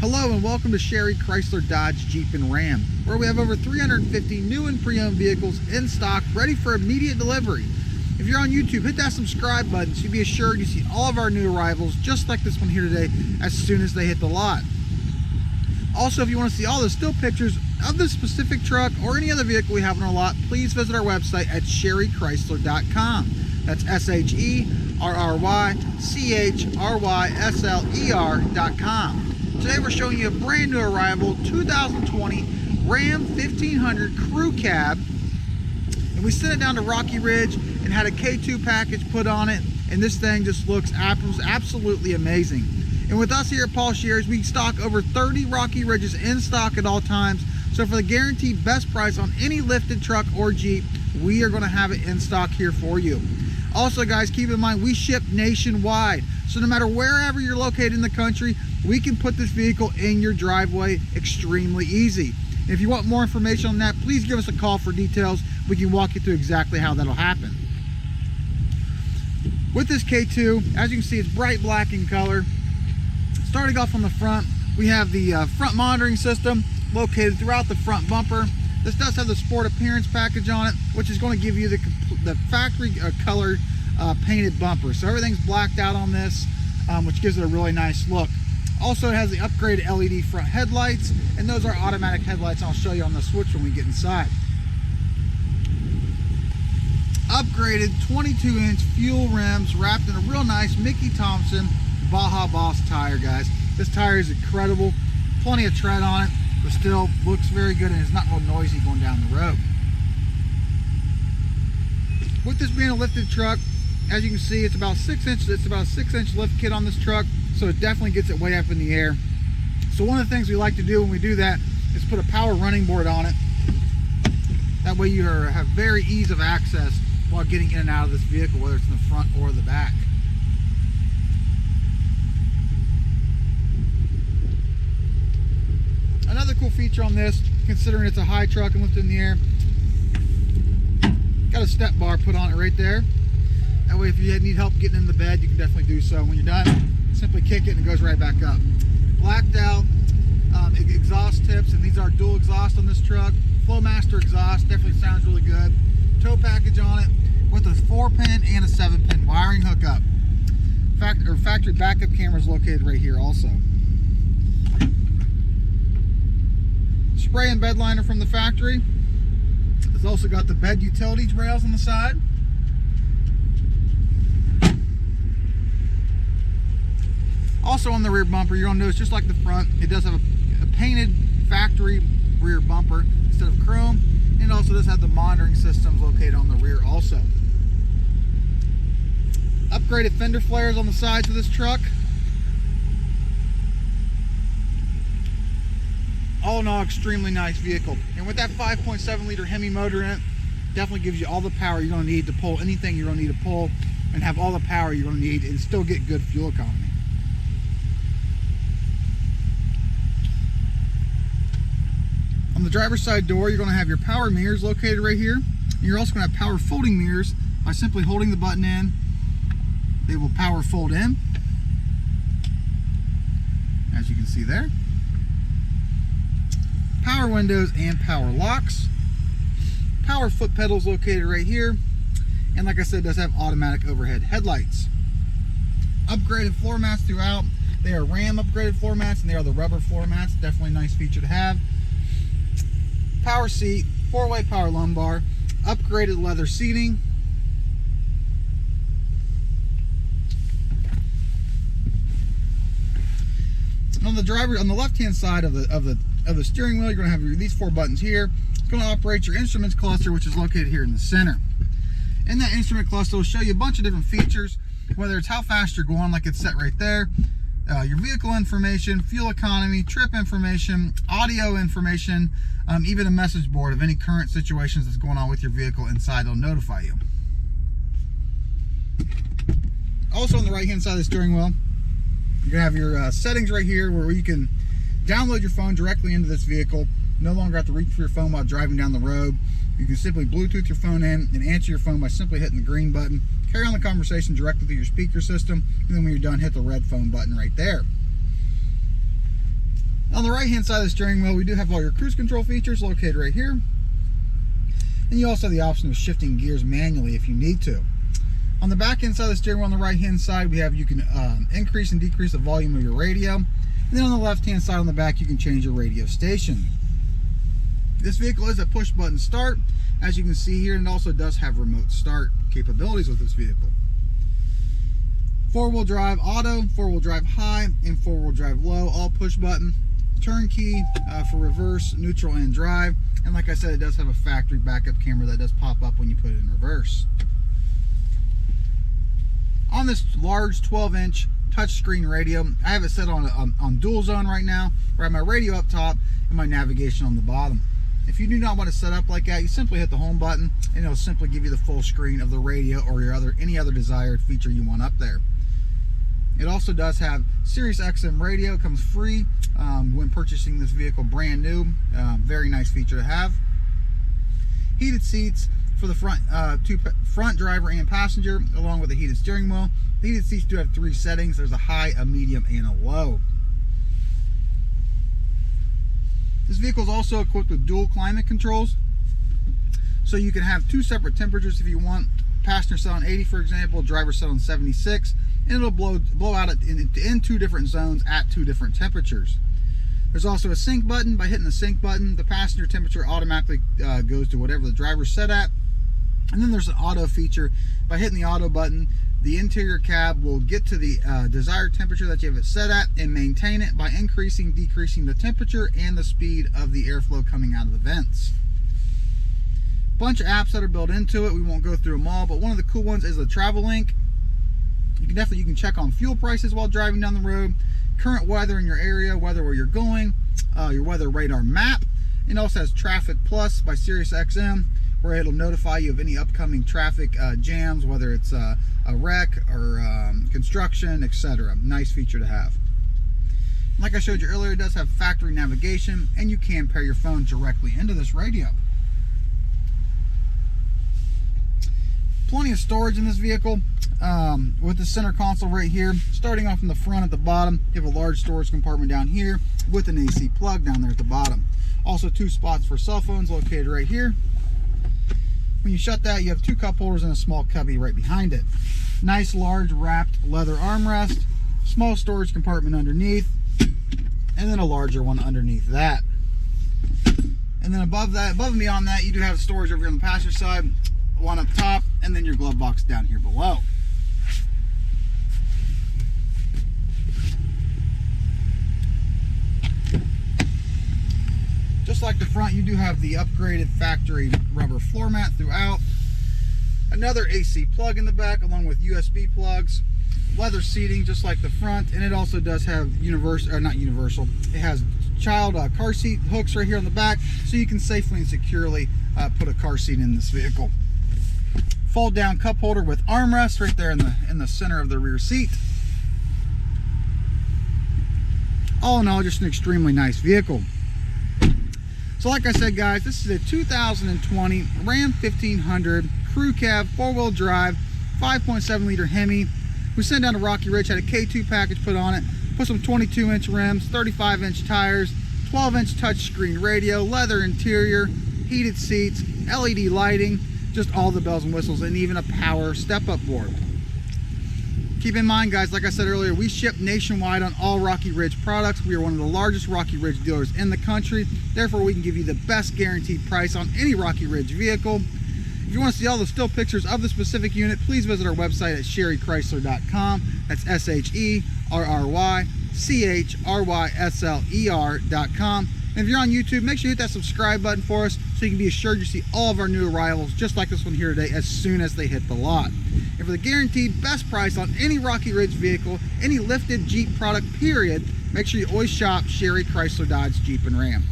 Hello and welcome to Sherry Chrysler Dodge Jeep and Ram, where we have over 350 new and pre-owned vehicles in stock ready for immediate delivery. If you're on YouTube, hit that subscribe button so you'll be assured you see all of our new arrivals just like this one here today as soon as they hit the lot. Also, if you want to see all the still pictures of this specific truck or any other vehicle we have on our lot, please visit our website at sherrychrysler.com. That's SHERRYCHRYSLER.com. Today we're showing you a brand new arrival 2020 Ram 1500 Crew Cab, and we sent it down to Rocky Ridge and had a K2 package put on it, and this thing just looks absolutely amazing. And with us here at Paul Sherry's, we stock over 30 Rocky Ridges in stock at all times, so for the guaranteed best price on any lifted truck or Jeep, we are going to have it in stock here for you. Also guys, keep in mind we ship nationwide, so no matter wherever you're located in the country, we can put this vehicle in your driveway extremely easy. And if you want more information on that, please give us a call for details. We can walk you through exactly how that'll happen. With this K2, as you can see, it's bright black in color. Starting off on the front, we have the front monitoring system located throughout the front bumper. This does have the sport appearance package on it, which is going to give you the factory colored painted bumper. So everything's blacked out on this, which gives it a really nice look. Also, it has the upgraded LED front headlights, and those are automatic headlights. I'll show you on the switch when we get inside. Upgraded 22-inch fuel rims wrapped in a real nice Mickey Thompson Baja Boss tire, guys. This tire is incredible. Plenty of tread on it, but still looks very good, and it's not real noisy going down the road. With this being a lifted truck, as you can see, it's about 6 inches. It's about a 6-inch lift kit on this truck, so it definitely gets it way up in the air. So one of the things we like to do when we do that is put a power running board on it. That way you have very ease of access while getting in and out of this vehicle, whether it's in the front or the back. Another cool feature on this, considering it's a high truck and lifted in the air, got a step bar put on it right there. That way if you need help getting in the bed, you can definitely do so. When you're done, simply kick it and it goes right back up. Blacked out exhaust tips, and these are dual exhaust on this truck. Flowmaster exhaust, definitely sounds really good. Tow package on it with a 4-pin and a 7-pin wiring hookup. Factory backup cameras located right here also. Spray and bed liner from the factory. It's also got the bed utilities rails on the side. Also on the rear bumper, you're going to notice just like the front, it does have a painted factory rear bumper instead of chrome, and it also does have the monitoring systems located on the rear also. Upgraded fender flares on the sides of this truck. All in all, extremely nice vehicle. And with that 5.7 liter Hemi motor in it, definitely gives you all the power you're going to need to pull anything you're going to need to pull, and have all the power you're going to need and still get good fuel economy. On the driver's side door, you're going to have your power mirrors located right here. And you're also going to have power folding mirrors. By simply holding the button in, they will power fold in, as you can see there. Power windows and power locks. Power foot pedals located right here. And like I said, it does have automatic overhead headlights. Upgraded floor mats throughout. They are Ram upgraded floor mats, and they are the rubber floor mats. Definitely a nice feature to have. Power seat, 4-way power lumbar, upgraded leather seating. On the left-hand side of the steering wheel, you're going to have these 4 buttons here. It's going to operate your instruments cluster, which is located here in the center. In that instrument cluster, will show you a bunch of different features, whether it's how fast you're going, like it's set right there, your vehicle information, fuel economy, trip information, audio information, even a message board of any current situations that's going on with your vehicle inside. It'll notify you. Also on the right hand side of the steering wheel, you're going to have your settings right here where you can download your phone directly into this vehicle. No longer have to reach for your phone while driving down the road. You can simply Bluetooth your phone in and answer your phone by simply hitting the green button. Carry on the conversation directly through your speaker system, and then when you're done, hit the red phone button right there. On the right hand side of the steering wheel, we do have all your cruise control features located right here. And you also have the option of shifting gears manually if you need to. On the back end side of the steering wheel, on the right hand side, you can increase and decrease the volume of your radio. And then on the left hand side on the back, you can change your radio station. This vehicle is a push button start, as you can see here, and it also does have remote start capabilities with this vehicle. 4-wheel drive auto, 4-wheel drive high, and 4-wheel drive low, all push button. Turn key for reverse, neutral, and drive. And like I said, it does have a factory backup camera that does pop up when you put it in reverse. On this large 12-inch touchscreen radio, I have it set on dual zone right now, where I have my radio up top and my navigation on the bottom. If you do not want to set up like that, you simply hit the home button and it'll simply give you the full screen of the radio or any other desired feature you want up there. It also does have Sirius XM radio. It comes free when purchasing this vehicle brand new. Very nice feature to have. Heated seats for the front driver and passenger, along with a heated steering wheel. The heated seats do have 3 settings. There's a high, a medium, and a low. This vehicle is also equipped with dual climate controls, so you can have 2 separate temperatures if you want. Passenger set on 80, for example, driver set on 76, and it'll blow out in 2 different zones at 2 different temperatures. There's also a sync button. By hitting the sync button, the passenger temperature automatically goes to whatever the driver's set at. And then there's an auto feature. By hitting the auto button, the interior cab will get to the desired temperature that you have it set at and maintain it by increasing, decreasing the temperature and the speed of the airflow coming out of the vents. Bunch of apps that are built into it. We won't go through them all, but one of the cool ones is the Travel Link. You can check on fuel prices while driving down the road, current weather in your area, weather where you're going, your weather radar map. It also has Traffic Plus by Sirius XM, where it'll notify you of any upcoming traffic jams, whether it's a wreck or construction, etc. Nice feature to have. Like I showed you earlier, it does have factory navigation, and you can pair your phone directly into this radio. Plenty of storage in this vehicle with the center console right here. Starting off from the front at the bottom, you have a large storage compartment down here with an AC plug down there at the bottom. Also 2 spots for cell phones located right here. When you shut that, you have 2 cup holders and a small cubby right behind it. Nice large wrapped leather armrest, small storage compartment underneath, and then a larger one underneath that. And then above and beyond that, you do have storage over here on the passenger side, one up top, and then your glove box down here below. Just like the front, you do have the upgraded factory rubber floor mat throughout. Another AC plug in the back along with USB plugs. Leather seating just like the front, and it also does have it has child car seat hooks right here on the back, so you can safely and securely put a car seat in this vehicle. Fold down cup holder with armrest right there in the center of the rear seat. All in all, just an extremely nice vehicle. So like I said, guys, this is a 2020 Ram 1500 crew cab, 4-wheel drive, 5.7 liter Hemi. We sent down to Rocky Ridge, had a K2 package put on it, put some 22-inch rims, 35-inch tires, 12-inch touchscreen radio, leather interior, heated seats, LED lighting, just all the bells and whistles, and even a power step-up board. Keep in mind, guys, like I said earlier, we ship nationwide on all Rocky Ridge products. We are one of the largest Rocky Ridge dealers in the country. Therefore, we can give you the best guaranteed price on any Rocky Ridge vehicle. If you want to see all the still pictures of the specific unit, please visit our website at sherrychrysler.com. That's SHERRYCHRYSLER.com. And if you're on YouTube, make sure you hit that subscribe button for us so you can be assured you see all of our new arrivals, just like this one here today, as soon as they hit the lot. And for the guaranteed best price on any Rocky Ridge vehicle, any lifted Jeep product, period, make sure you always shop Sherry Chrysler Dodge Jeep and Ram.